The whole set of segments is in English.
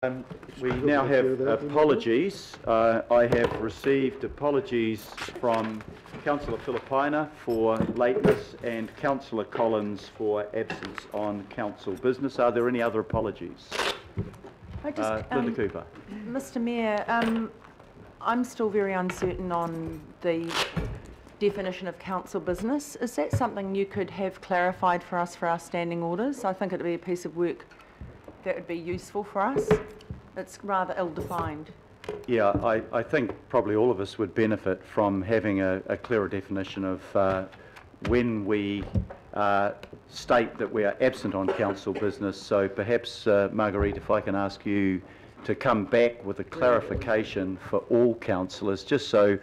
We now have apologies. I have received apologies from Councillor Filipaina for lateness and Councillor Collins for absence on council business. Are there any other apologies? Linda Cooper. Mr Mayor, I'm still very uncertain on the definition of council business. Is that something you could have clarified for us for our standing orders? I think it would be a piece of work that would be useful for us. It's rather ill-defined. Yeah, I think probably all of us would benefit from having a clearer definition of when we state that we are absent on council business. So perhaps, Marguerite, if I can ask you to come back with a clarification for all councillors, just so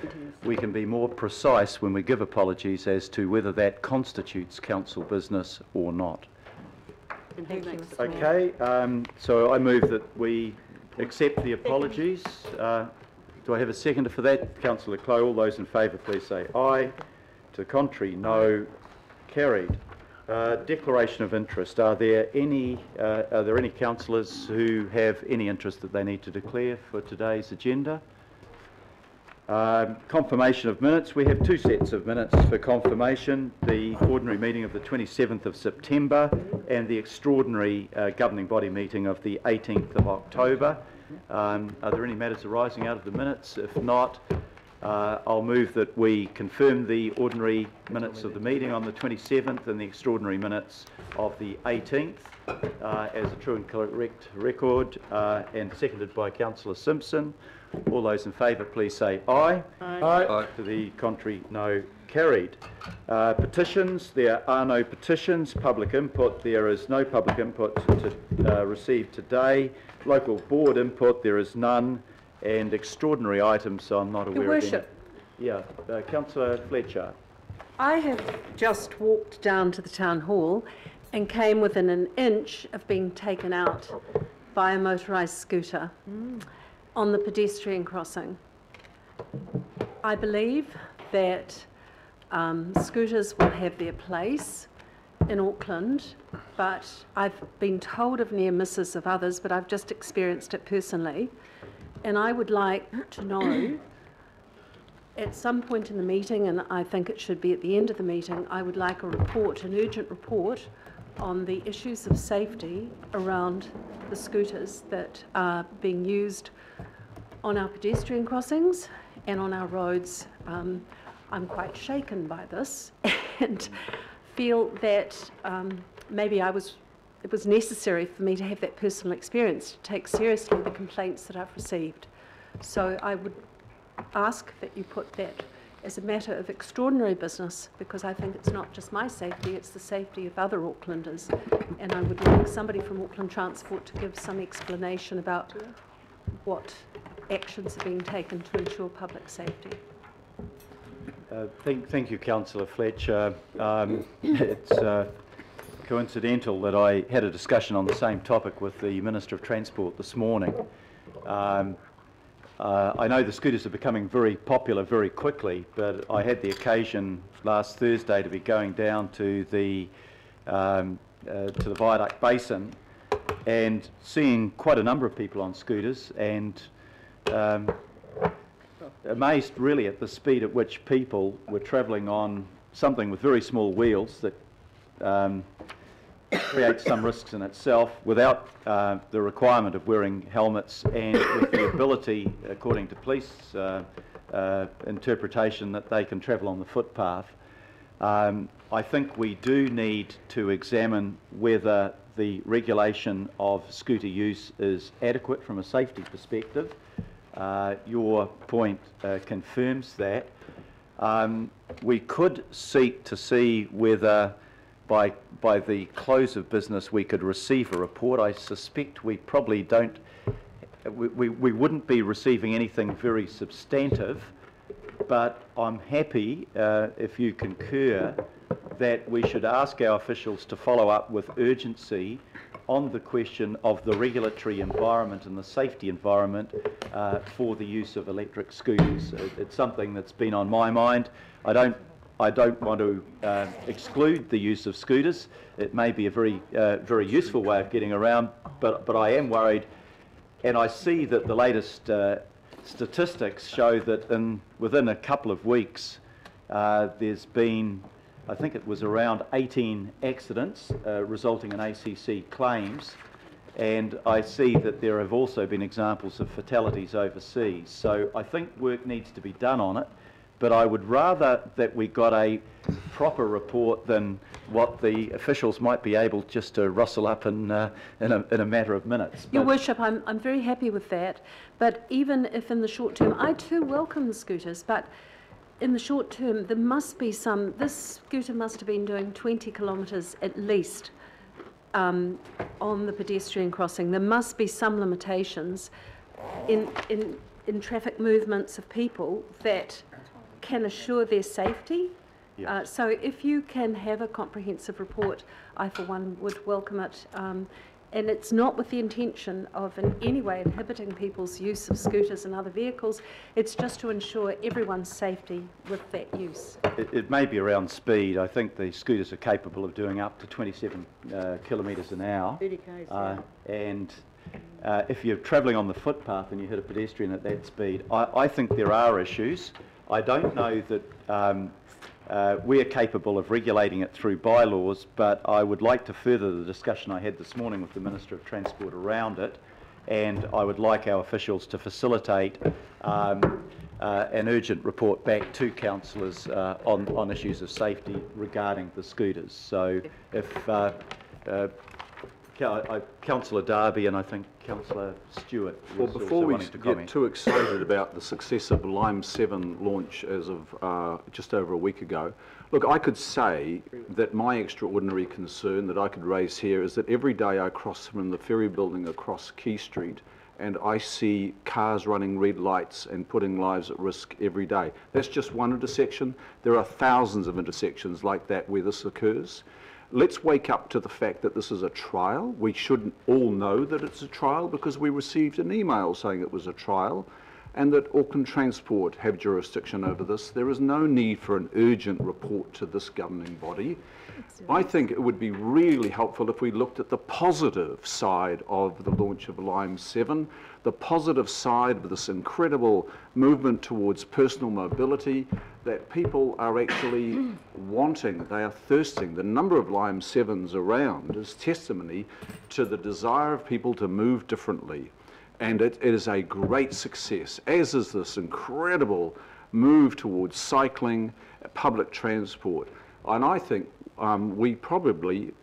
we can be more precise when we give apologies as to whether that constitutes council business or not. Thank you, Mr. Okay, so I move that we accept the apologies. Do I have a seconder for that? Councillor Clow. All those in favour, please say aye. To the contrary, no. Carried. Declaration of interest. Are there any councillors who have any interest that they need to declare for today's agenda? Confirmation of minutes. We have two sets of minutes for confirmation: the ordinary meeting of the 27th of September and the extraordinary governing body meeting of the 18th of October. Are there any matters arising out of the minutes? If not, I'll move that we confirm the ordinary minutes of the meeting on the 27th and the extraordinary minutes of the 18th as a true and correct record, and seconded by Councillor Simpson. All those in favour, please say aye. Aye. Aye. To the contrary, no. Carried. Petitions. There are no petitions. Public input. There is no public input to receive today. Local board input. There is none. And extraordinary items, so I'm not aware Your of any. Worship. Yeah. Councillor Fletcher. I have just walked down to the town hall and came within an inch of being taken out by a motorised scooter on the pedestrian crossing. I believe that scooters will have their place in Auckland, but I've been told of near misses of others, but I've just experienced it personally. And I would like to know at some point in the meeting, and I think it should be at the end of the meeting, I would like a report, an urgent report on the issues of safety around the scooters that are being used on our pedestrian crossings and on our roads. I'm quite shaken by this and feel that maybe it was necessary for me to have that personal experience to take seriously the complaints that I've received. So I would ask that you put that as a matter of extraordinary business, because I think it's not just my safety, it's the safety of other Aucklanders. And I would like somebody from Auckland Transport to give some explanation about what actions are being taken to ensure public safety. Thank you, Councillor Fletcher. It's coincidental that I had a discussion on the same topic with the Minister of Transport this morning. I know the scooters are becoming very popular very quickly, but I had the occasion last Thursday to be going down to the Viaduct Basin and seeing quite a number of people on scooters, and amazed really at the speed at which people were travelling on something with very small wheels that creates some risks in itself without the requirement of wearing helmets, and with the ability, according to police interpretation, that they can travel on the footpath. I think we do need to examine whether the regulation of scooter use is adequate from a safety perspective. Your point confirms that. We could seek to see whether by the close of business we could receive a report. I suspect we probably don't, we wouldn't be receiving anything very substantive, but I'm happy, if you concur, that we should ask our officials to follow up with urgency on the question of the regulatory environment and the safety environment for the use of electric scooters. It's something that's been on my mind. I don't want to exclude the use of scooters. It may be a very useful way of getting around, but I am worried And I see that the latest statistics show that within a couple of weeks, there's been, I think it was around 18 accidents resulting in ACC claims, and I see that there have also been examples of fatalities overseas. So I think work needs to be done on it, but I would rather that we got a proper report than what the officials might be able just to rustle up in a matter of minutes. Your Worship, I'm very happy with that, but even if in the short term, I too welcome the scooters, but in the short term, there must be this scooter must have been doing 20 kilometres at least on the pedestrian crossing. There must be some limitations in traffic movements of people that can assure their safety. Yes. So if you can have a comprehensive report, I for one would welcome it. And it's not with the intention of in any way inhibiting people's use of scooters and other vehicles. It's just to ensure everyone's safety with that use. It may be around speed. I think the scooters are capable of doing up to 27 kilometres an hour. 30 k's, And if you're travelling on the footpath and you hit a pedestrian at that speed, I think there are issues. I don't know that we are capable of regulating it through bylaws, but I would like to further the discussion I had this morning with the Minister of Transport around it, and I would like our officials to facilitate an urgent report back to councillors on issues of safety regarding the scooters. So if Councillor Darby and I think Councillor Stewart Well, was before also we wanting to get comment. too excited about the success of Lime 7 launch as of just over a week ago, look, I could say that my extraordinary concern that I could raise here is that every day I cross from the ferry building across Quay Street and I see cars running red lights and putting lives at risk every day. That's just one intersection. There are thousands of intersections like that where this occurs. Let's wake up to the fact that this is a trial. We should all know that it's a trial because we received an email saying it was a trial, and that Auckland Transport have jurisdiction over this. There is no need for an urgent report to this governing body. I think it would be really helpful if we looked at the positive side of the launch of Lime 7, the positive side of this incredible movement towards personal mobility that people are actually wanting, they are thirsting. The number of Lime 7s around is testimony to the desire of people to move differently. And it is a great success, as is this incredible move towards cycling, public transport. And I think we probably,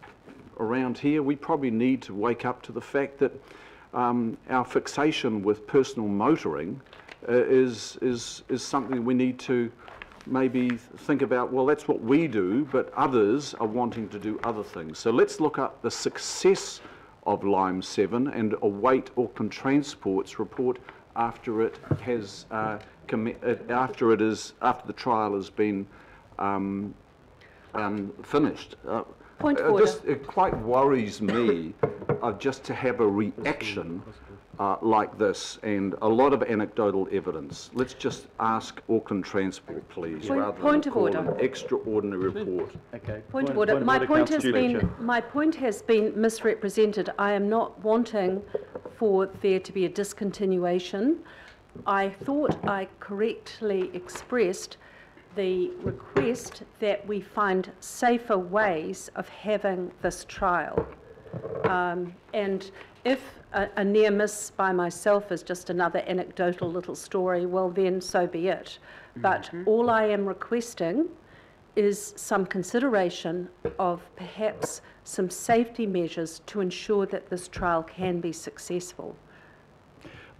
around here, we probably need to wake up to the fact that our fixation with personal motoring is something we need to maybe think about. Well, that's what we do, but others are wanting to do other things. So let's look up the success of Lime 7 and await Auckland Transport's report after it has after the trial has been finished. Point of order. It quite worries me just to have a reaction like this and a lot of anecdotal evidence. Let's just ask Auckland Transport, please, rather point than of call order. an extraordinary report. Okay. Point of order. My point has been misrepresented. I am not wanting for there to be a discontinuation. I thought I correctly expressed the request that we find safer ways of having this trial. And if a near miss by myself is just another anecdotal little story, well then so be it. But all I am requesting is some consideration of perhaps some safety measures to ensure that this trial can be successful.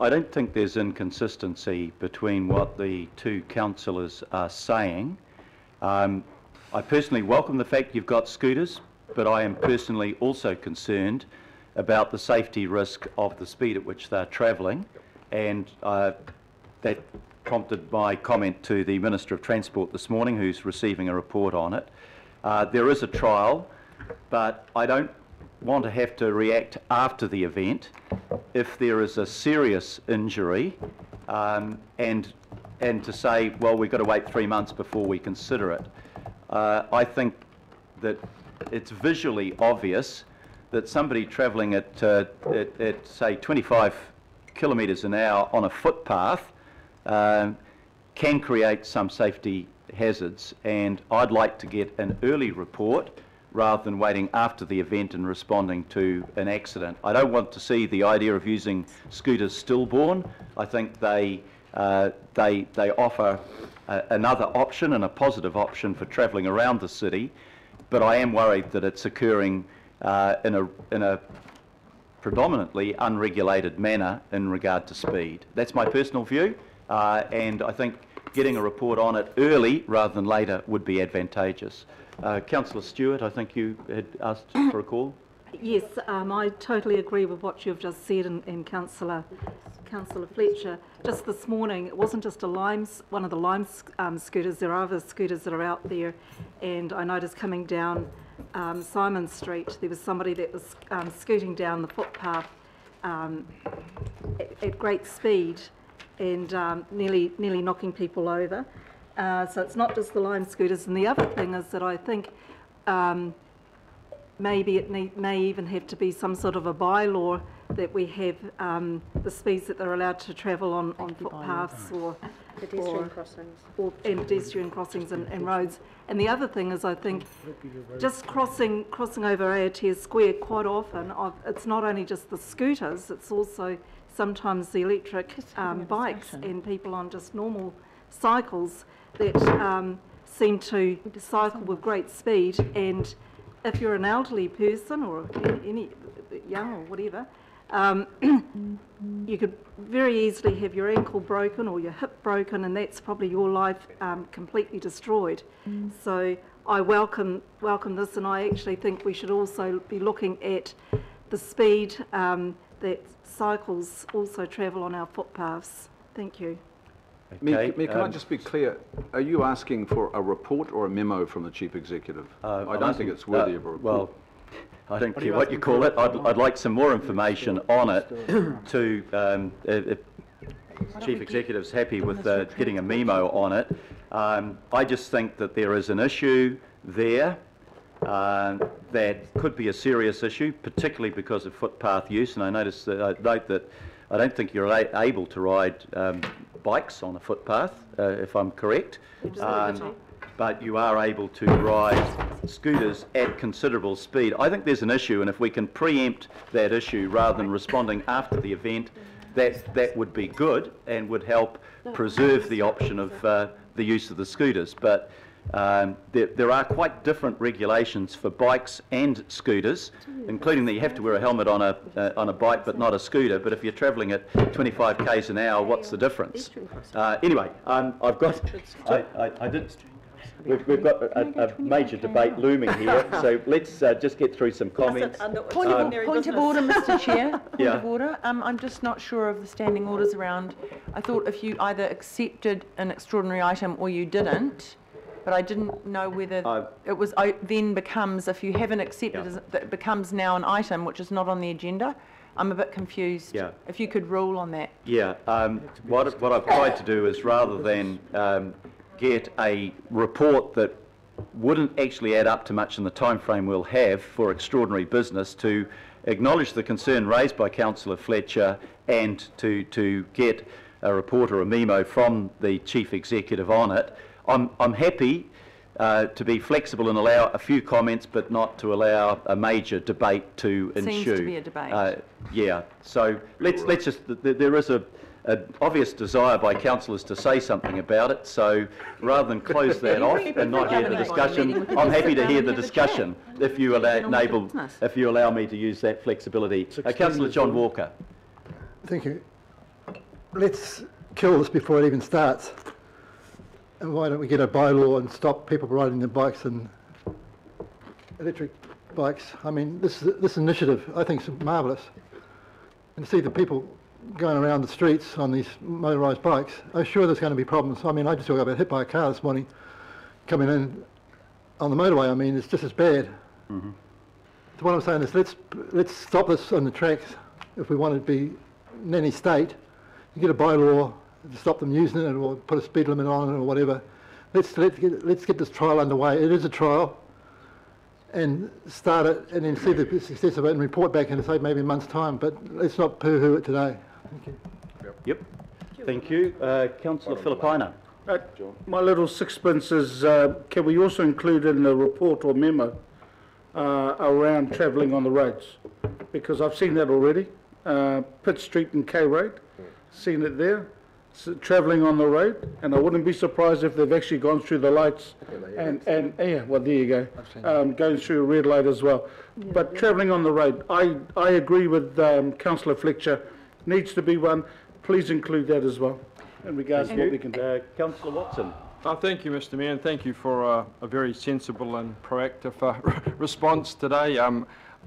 I don't think there's inconsistency between what the two councillors are saying. I personally welcome the fact you've got scooters, but I am personally also concerned about the safety risk of the speed at which they're travelling, and that prompted my comment to the Minister of Transport this morning, who's receiving a report on it. There is a trial, but I don't want to have to react after the event if there is a serious injury and to say, well, we've got to wait 3 months before we consider it. I think that it's visually obvious that somebody travelling at say 25 kilometres an hour on a footpath can create some safety hazards, and I'd like to get an early report rather than waiting after the event and responding to an accident. I don't want to see the idea of using scooters stillborn. I think they offer another option and a positive option for travelling around the city, but I am worried that it's occurring in a predominantly unregulated manner in regard to speed. That's my personal view, and I think getting a report on it early rather than later would be advantageous. Councillor Stewart, I think you had asked for a call. Yes, I totally agree with what you've just said, and Councillor Fletcher. Just this morning, it wasn't just one of the Lime scooters. There are other scooters that are out there, and I noticed coming down Simon Street, there was somebody that was scooting down the footpath at great speed and nearly knocking people over. So it's not just the Lime scooters. And the other thing is that I think maybe it may even have to be some sort of a bylaw that we have the speeds that they're allowed to travel on footpaths or Pedestrian crossings. and pedestrian crossings and roads. And the other thing is, I think, just crossing over Aotea Square quite often, it's not only just the scooters, it's also sometimes the electric bikes and people on just normal cycles that seem to cycle with great speed. And if you're an elderly person or any young or whatever, you could very easily have your ankle broken or your hip broken, and that's probably your life completely destroyed. So I welcome this, and I actually think we should also be looking at the speed that cycles also travel on our footpaths. Thank you. Okay, Can I just be clear? Are you asking for a report or a memo from the Chief Executive? I don't think it's worthy of a report. Well, I don't care what you call it. I'd like some more information on it to, if Chief Executive's happy with getting a memo on it. I just think that there is an issue there that could be a serious issue, particularly because of footpath use. And I note that I don't think you're able to ride bikes on a footpath, if I'm correct. But you are able to ride scooters at considerable speed. I think there's an issue, and if we can preempt that issue rather than responding after the event, that would be good and would help preserve the option of the use of the scooters. But there are quite different regulations for bikes and scooters, including that you have to wear a helmet on a bike but not a scooter. But if you're travelling at 25 k's an hour, what's the difference? Anyway, I've got. We've got a major debate looming here, so let's just get through some comments. Point of order, Mr. Chair. Point Yeah. of order. I'm just not sure of the standing orders around. I thought if you either accepted an extraordinary item or you didn't, but I didn't know whether it was then becomes, if you haven't accepted, it becomes now an item which is not on the agenda. I'm a bit confused. Yeah. If you could rule on that. Yeah. What I've tried to do is, rather than get a report that wouldn't actually add up to much in the time frame we'll have for extraordinary business, to acknowledge the concern raised by Councillor Fletcher and to get a report or a memo from the Chief Executive on it. I'm happy to be flexible and allow a few comments, but not to allow a major debate to ensue. Seems to be a debate. Yeah. So let's just. There is an obvious desire by councillors to say something about it. So rather than close that off and not hear the discussion, I'm happy to hear the discussion if you allow me to use that flexibility. Councillor John Walker. Thank you. Let's kill this before it even starts. And why don't we get a bylaw and stop people riding their bikes and electric bikes? I mean, this initiative, I think, is marvellous. And to see the people going around the streets on these motorised bikes, I'm sure there's going to be problems. I mean, I just got hit by a car this morning coming in on the motorway. I mean, it's just as bad. Mm-hmm. So what I'm saying is let's stop this on the tracks if we want to be in any state. You get a bylaw to stop them using it, or put a speed limit on it, or whatever. Let's get this trial underway. It is a trial, and start it, and then see the success of it, and report back in, say, maybe a month's time. But let's not poo-hoo it today. Yep. Thank you. Councillor Filipaina. My little sixpence is, can we also include in the report or memo around travelling on the roads? Because I've seen that already. Pitt Street and K Road, seen it there. Travelling on the road, and I wouldn't be surprised if they've actually gone through the lights and yeah, well, there you go, going through a red light as well. But travelling on the road, I agree with Councillor Fletcher, needs to be one. Please include that as well in regards to what we can do. Councillor Watson. Thank you, Mr. Mayor, and thank you for a very sensible and proactive response today.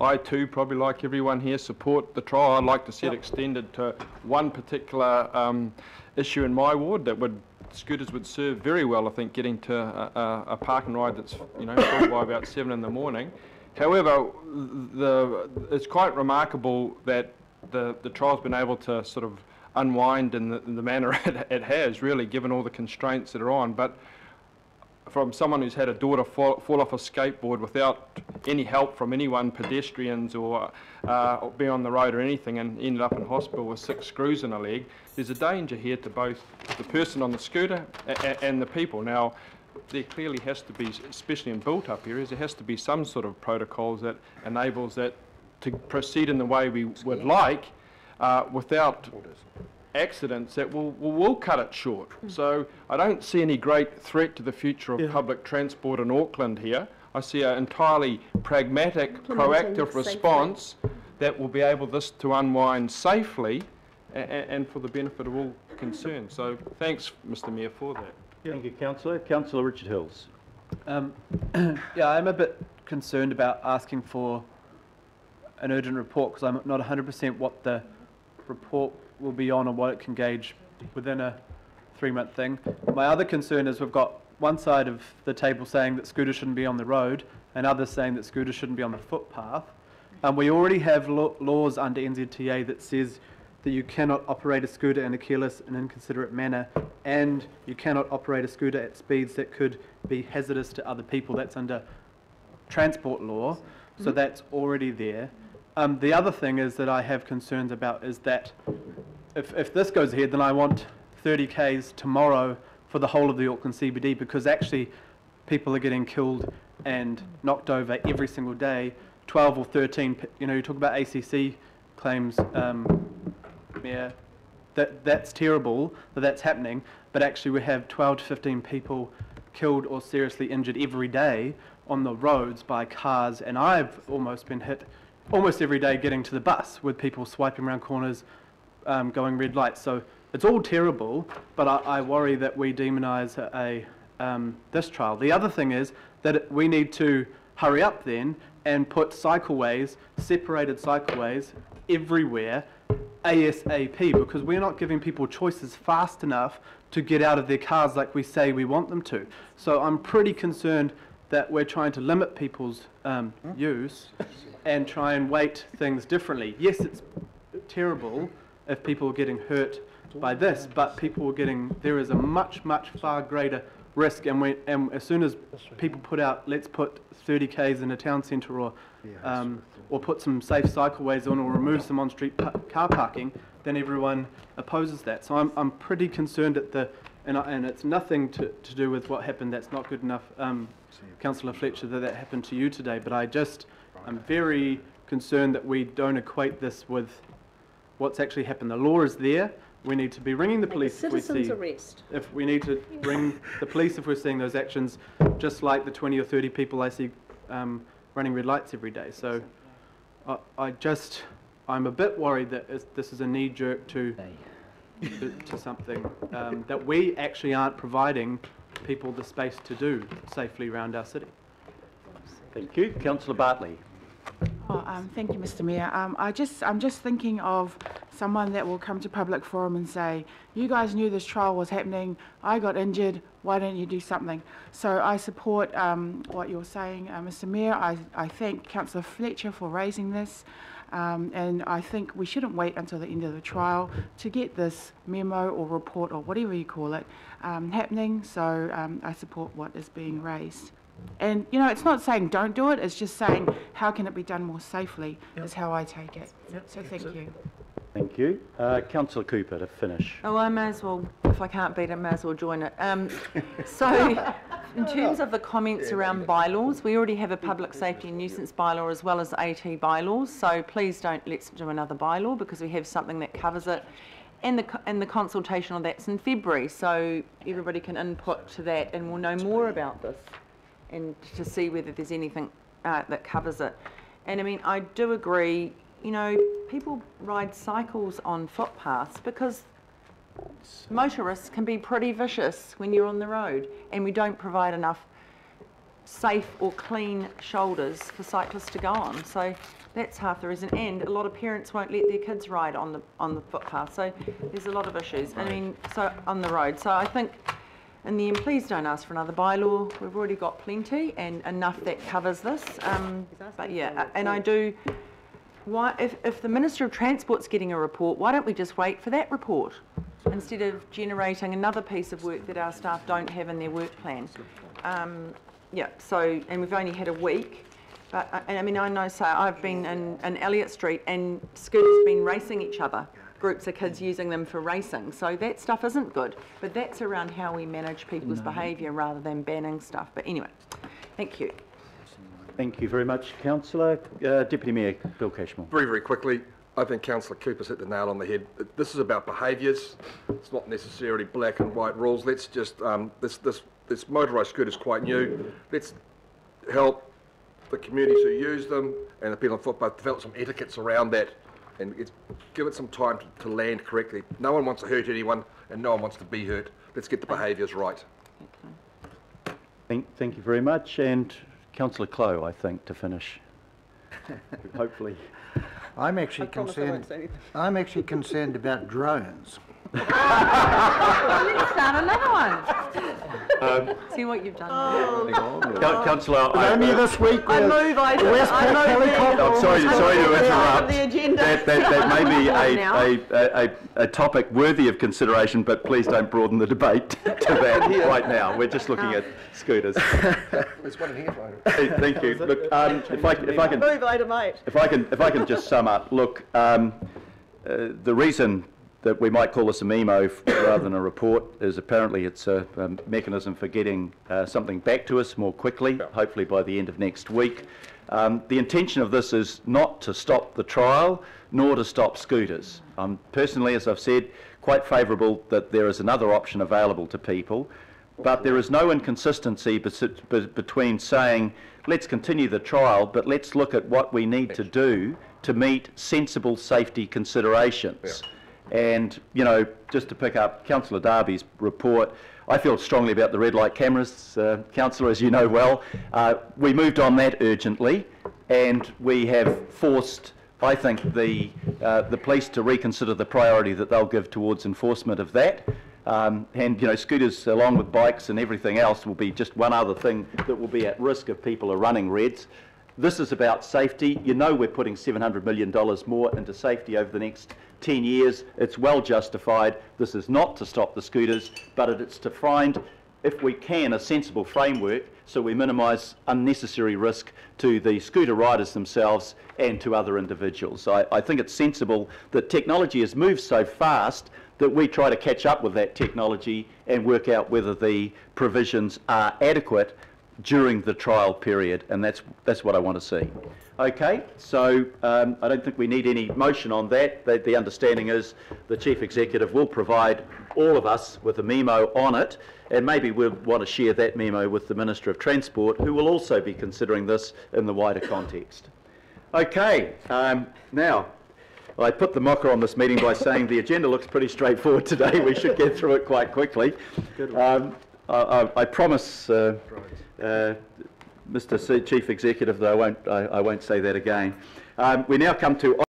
I too, probably like everyone here, support the trial. I'd like to see it extended to one particular issue in my ward scooters would serve very well, I think, getting to a park and ride that's full by about 7 in the morning. However, it's quite remarkable that the trial's been able to sort of unwind in the manner it has, really, given all the constraints that are on. But from someone who's had a daughter fall off a skateboard without any help from anyone, pedestrians or be on the road or anything, and ended up in hospital with 6 screws in a leg, there's a danger here to both the person on the scooter and the people. Now, there clearly has to be, especially in built-up areas, there has to be some sort of protocols that enables that to proceed in the way we would like without accidents that will cut it short. So I don't see any great threat to the future of public transport in Auckland here. I see an entirely pragmatic, proactive response that will be able to unwind safely and for the benefit of all concerned. So thanks, Mr. Mayor, for that. Thank you, Councillor. Councillor Richard Hills. Yeah, I'm a bit concerned about asking for an urgent report because I'm not 100% what the report will be on or what it can gauge within a 3-month thing. My other concern is we've got one side of the table saying that scooters shouldn't be on the road and others saying that scooters shouldn't be on the footpath. And we already have laws under NZTA that says that you cannot operate a scooter in a careless and inconsiderate manner, and you cannot operate a scooter at speeds that could be hazardous to other people. That's under transport law, so that's already there. The other thing is that I have concerns about is that if this goes ahead, then I want 30 Ks tomorrow for the whole of the Auckland CBD, because actually people are getting killed and knocked over every single day. 12 or 13, you talk about ACC claims, yeah, that's terrible that that's happening, but actually we have 12 to 15 people killed or seriously injured every day on the roads by cars, and I've almost been hit almost every day getting to the bus with people swiping around corners, going red lights. So it's all terrible, but I worry that we demonise this trial. The other thing is that we need to hurry up then and put cycleways, separated cycleways, everywhere ASAP, because we're not giving people choices fast enough to get out of their cars like we say we want them to. So I'm pretty concerned that we're trying to limit people's use and try and weight things differently. Yes, it's terrible if people are getting hurt by this, but there is a much far greater risk, and as soon as people put out, let's put 30 Ks in a town centre or put some safe cycleways on or remove some on-street car parking, then everyone opposes that. So I'm pretty concerned at and it's nothing to do with what happened. That's not good enough, Councillor Fletcher, that happened to you today, but I'm very concerned that we don't equate this with what's actually happened. The law is there. We need to be ringing the police if we see... arrest. If we need to ring the police if we're seeing those actions, just like the 20 or 30 people I see running red lights every day. So I'm a bit worried that this is a knee-jerk to something that we actually aren't providing people the space to do safely around our city. Thank you. Councillor Bartley. Thank you, Mr. Mayor. I'm just thinking of someone that will come to public forum and say, you guys knew this trial was happening, I got injured, why don't you do something? So I support what you're saying, Mr. Mayor. I thank Councillor Fletcher for raising this, and I think we shouldn't wait until the end of the trial to get this memo or report or whatever you call it happening. So I support what is being raised. And, it's not saying don't do it, it's just saying how can it be done more safely is how I take it. So thank you. Thank you. Councillor Cooper to finish. Oh, I may as well, if I can't beat it, may as well join it. So, in terms of the comments around bylaws, we already have a public safety and nuisance bylaw as well as AT bylaws, so please let's do another bylaw because we have something that covers it. And the consultation on that's in February, so everybody can input to that and we'll know more about this and to see whether there's anything that covers it. And I mean, I do agree, you know, people ride cycles on footpaths because motorists can be pretty vicious when you're on the road and we don't provide enough safe or clean shoulders for cyclists to go on. So that's half the reason. And a lot of parents won't let their kids ride on the footpath. So there's a lot of issues. I mean, so on the road. So I think in the end, please don't ask for another bylaw. We've already got plenty and enough that covers this. But yeah, and I do. Why, if the Minister of Transport's getting a report, why don't we just wait for that report instead of generating another piece of work that our staff don't have in their work plan? Yeah, so, and we've only had a week, but, and I mean, I know, so I've been in Elliott Street and scooters been racing each other, groups of kids using them for racing, so that stuff isn't good, but that's around how we manage people's behaviour rather than banning stuff. But anyway, thank you. Thank you very much, Councillor. Deputy Mayor Bill Cashmore. Very, very quickly, I think Councillor Cooper's hit the nail on the head. This is about behaviours. It's not necessarily black and white rules. Let's just, this motorised scooter is quite new. Let's help the communities who use them and the people on footpath develop some etiquettes around that and give it some time to land correctly. No one wants to hurt anyone and no one wants to be hurt. Let's get the behaviours right. Thank you very much. And Councillor Clow, I think, to finish. Hopefully. I'm actually concerned about drones. Let's start another one. See what you've done. Councillor, only this week. I move I'm sorry to interrupt. That may be a topic worthy of consideration, but please don't broaden the debate to that right now. We're just looking at scooters. There's one in here. Thank you. Look, if I can move later, mate. If I can just sum up. Look, the reason that we might call this a memo rather than a report is apparently it's a mechanism for getting something back to us more quickly, hopefully by the end of next week. The intention of this is not to stop the trial, nor to stop scooters. Personally, as I've said, quite favourable that there is another option available to people, but there is no inconsistency between saying, let's continue the trial, but let's look at what we need to do to meet sensible safety considerations. And, you know, just to pick up Councillor Darby's report, I feel strongly about the red light cameras, Councillor, as you know well. We moved on that urgently, and we have forced, I think, the police to reconsider the priority that they'll give towards enforcement of that. And, you know, scooters, along with bikes and everything else, will be just one other thing that will be at risk if people are running reds. This is about safety. You know we're putting $700 million more into safety over the next 10 years. It's well justified. This is not to stop the scooters, but it's to find, if we can, a sensible framework so we minimise unnecessary risk to the scooter riders themselves and to other individuals. I think it's sensible that technology has moved so fast that we try to catch up with that technology and work out whether the provisions are adequate during the trial period, and that's what I want to see. Okay, so I don't think we need any motion on that. The understanding is the Chief Executive will provide all of us with a memo on it, and maybe we'll want to share that memo with the Minister of Transport, who will also be considering this in the wider context. Okay, now, I put the mocker on this meeting by saying the agenda looks pretty straightforward today. We should get through it quite quickly. I promise, Mr. Chief Executive, that I won't say that again. We now come to